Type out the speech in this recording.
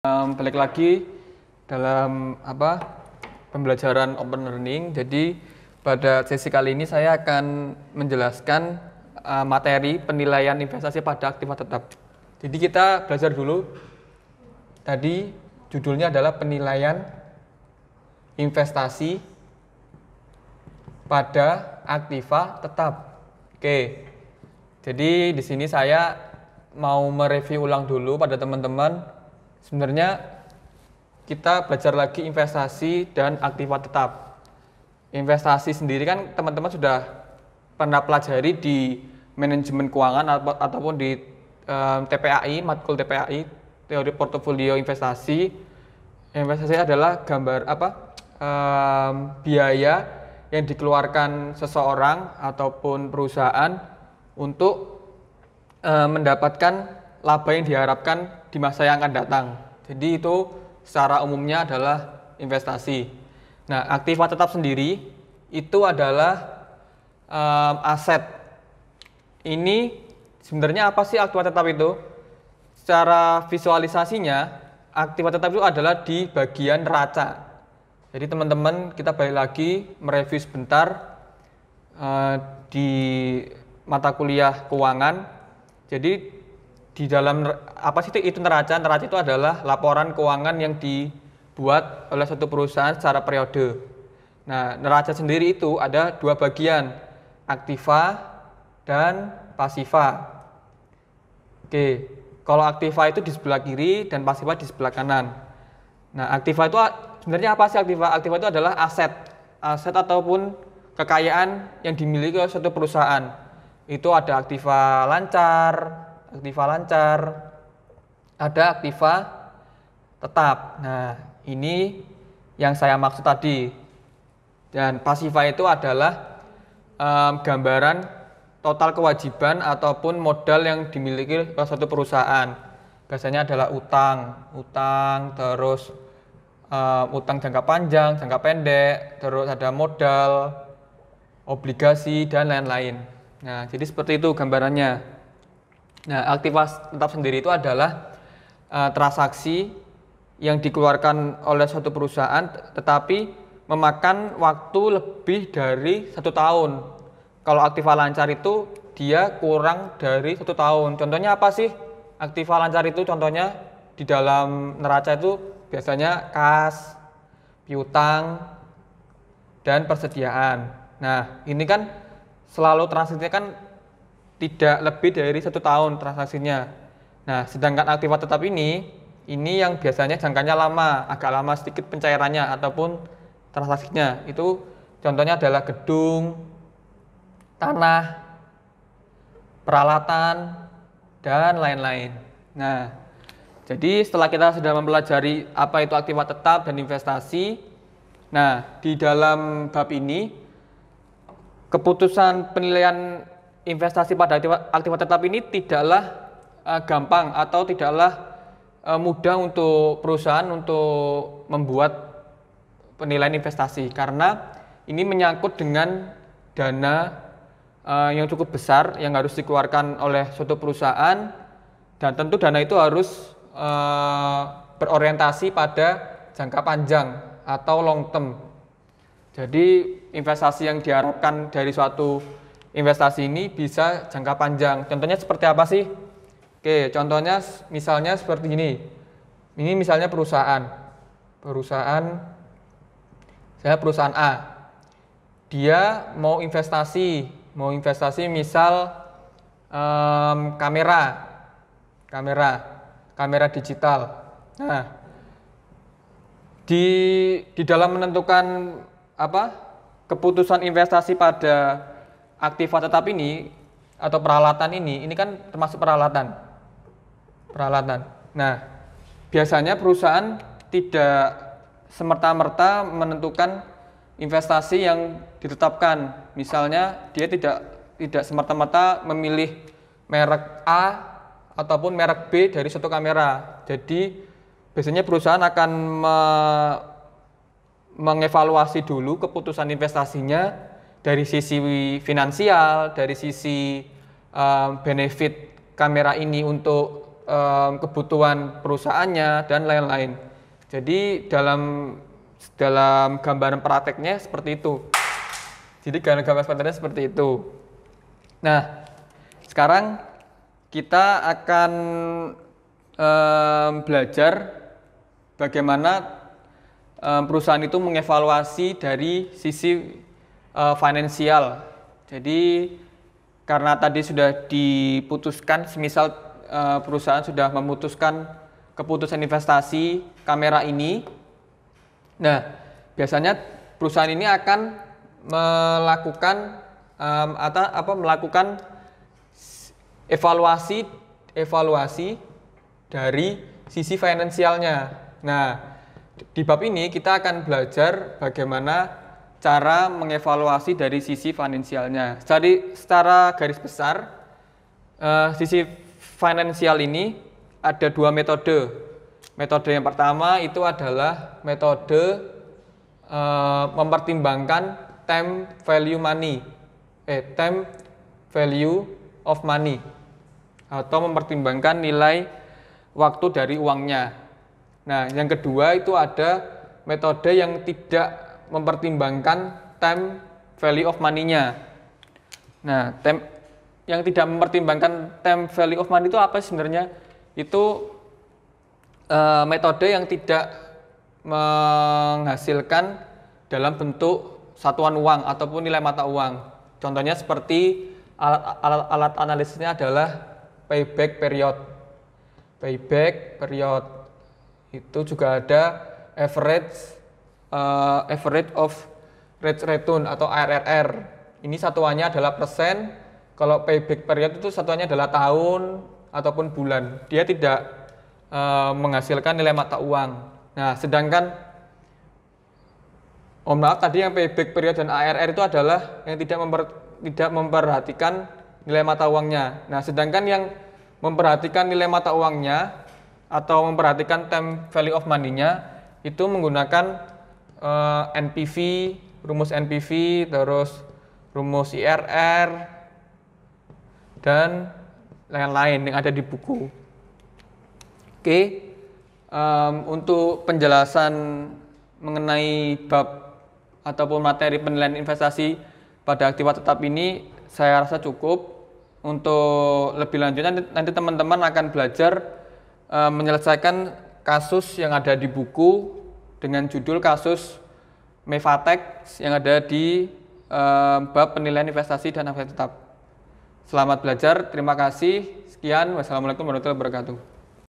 Balik lagi dalam pembelajaran open learning. Jadi pada sesi kali ini saya akan menjelaskan materi penilaian investasi pada aktiva tetap. Jadi kita belajar dulu. Tadi judulnya adalah penilaian investasi pada aktiva tetap. Oke. Jadi di sini saya mau mereview ulang dulu pada teman-teman. Sebenarnya kita belajar lagi investasi dan aktiva tetap. Investasi sendiri kan teman-teman sudah pernah pelajari di manajemen keuangan ataupun di TPAI, matkul TPAI, teori portofolio investasi. Investasi adalah biaya yang dikeluarkan seseorang ataupun perusahaan untuk mendapatkan laba yang diharapkan di masa yang akan datang. Jadi itu secara umumnya adalah investasi. Nah, aktiva tetap sendiri itu adalah aset. Ini sebenarnya apa sih aktiva tetap itu? Secara visualisasinya, aktiva tetap itu adalah di bagian neraca. Jadi teman-teman, kita balik lagi mereview sebentar di mata kuliah keuangan. Jadi di dalam apa sih itu neraca? Neraca itu adalah laporan keuangan yang dibuat oleh suatu perusahaan secara periode. Nah, neraca sendiri itu ada dua bagian, aktiva dan pasiva. Oke, kalau aktiva itu di sebelah kiri dan pasiva di sebelah kanan. Nah, aktiva itu sebenarnya apa sih aktiva? Aktiva itu adalah aset ataupun kekayaan yang dimiliki oleh suatu perusahaan. Itu ada aktiva lancar, ada aktiva tetap. Nah, ini yang saya maksud tadi. Dan pasiva itu adalah gambaran total kewajiban ataupun modal yang dimiliki oleh suatu perusahaan. Biasanya adalah utang, terus utang jangka panjang, jangka pendek, terus ada modal, obligasi, dan lain-lain. Nah, jadi seperti itu gambarannya. Nah, aktiva tetap sendiri itu adalah transaksi yang dikeluarkan oleh suatu perusahaan tetapi memakan waktu lebih dari 1 tahun. Kalau aktiva lancar itu dia kurang dari 1 tahun. Contohnya apa sih? Aktiva lancar itu contohnya di dalam neraca itu biasanya kas, piutang, dan persediaan. Nah, ini kan selalu transaksinya kan tidak lebih dari 1 tahun transaksinya. Nah, sedangkan aktiva tetap ini yang biasanya jangkanya lama, agak lama sedikit pencairannya ataupun transaksinya. Itu contohnya adalah gedung, tanah, peralatan, dan lain-lain. Nah, jadi setelah kita sudah mempelajari apa itu aktiva tetap dan investasi, nah di dalam bab ini keputusan penilaian investasi pada aktiva tetap ini tidaklah gampang atau tidaklah mudah untuk perusahaan untuk membuat penilaian investasi karena ini menyangkut dengan dana yang cukup besar yang harus dikeluarkan oleh suatu perusahaan dan tentu dana itu harus berorientasi pada jangka panjang atau long term. Jadi investasi yang diharapkan dari suatu investasi ini bisa jangka panjang. Contohnya seperti apa sih? Oke, contohnya misalnya seperti ini. Ini misalnya perusahaan A. Dia mau investasi misal kamera digital. Nah, di dalam menentukan keputusan investasi pada aktiva tetap ini atau peralatan ini kan termasuk peralatan. Nah, biasanya perusahaan tidak semerta-merta menentukan investasi yang ditetapkan. Misalnya dia tidak semerta-merta memilih merek A ataupun merek B dari suatu kamera. Jadi biasanya perusahaan akan mengevaluasi dulu keputusan investasinya dari sisi finansial, dari sisi benefit kamera ini untuk kebutuhan perusahaannya dan lain-lain. Jadi dalam gambaran prakteknya seperti itu. Jadi gambaran prakteknya seperti itu. Nah, sekarang kita akan belajar bagaimana perusahaan itu mengevaluasi dari sisi finansial. Jadi karena tadi sudah diputuskan, semisal perusahaan sudah memutuskan keputusan investasi kamera ini. Nah, biasanya perusahaan ini akan melakukan evaluasi dari sisi finansialnya. Nah, di bab ini kita akan belajar bagaimana cara mengevaluasi dari sisi finansialnya. Secara garis besar, sisi finansial ini ada dua metode. Metode yang pertama itu adalah metode mempertimbangkan time value of money, atau mempertimbangkan nilai waktu dari uangnya. Nah, yang kedua itu ada metode yang tidak mempertimbangkan time value of money-nya. Nah, yang tidak mempertimbangkan time value of money itu apa sebenarnya? Itu metode yang tidak menghasilkan dalam bentuk satuan uang ataupun nilai mata uang. Contohnya seperti alat analisisnya adalah payback period. Payback period itu juga ada average of rate return atau ARR. Ini satuannya adalah persen. Kalau payback period itu satuannya adalah tahun ataupun bulan. Dia tidak menghasilkan nilai mata uang. Nah, sedangkan tadi yang payback period dan ARR itu adalah yang tidak memperhatikan nilai mata uangnya. Nah, sedangkan yang memperhatikan nilai mata uangnya atau memperhatikan time value of money-nya itu menggunakan NPV, rumus NPV, terus rumus IRR, dan lain-lain yang ada di buku. Oke, untuk penjelasan mengenai bab ataupun materi penilaian investasi pada aktiva tetap ini saya rasa cukup. Untuk lebih lanjutnya nanti teman-teman akan belajar menyelesaikan kasus yang ada di buku dengan judul kasus Mevatek yang ada di bab penilaian investasi dan aktiva tetap. Selamat belajar, terima kasih. Sekian, wassalamualaikum warahmatullahi wabarakatuh.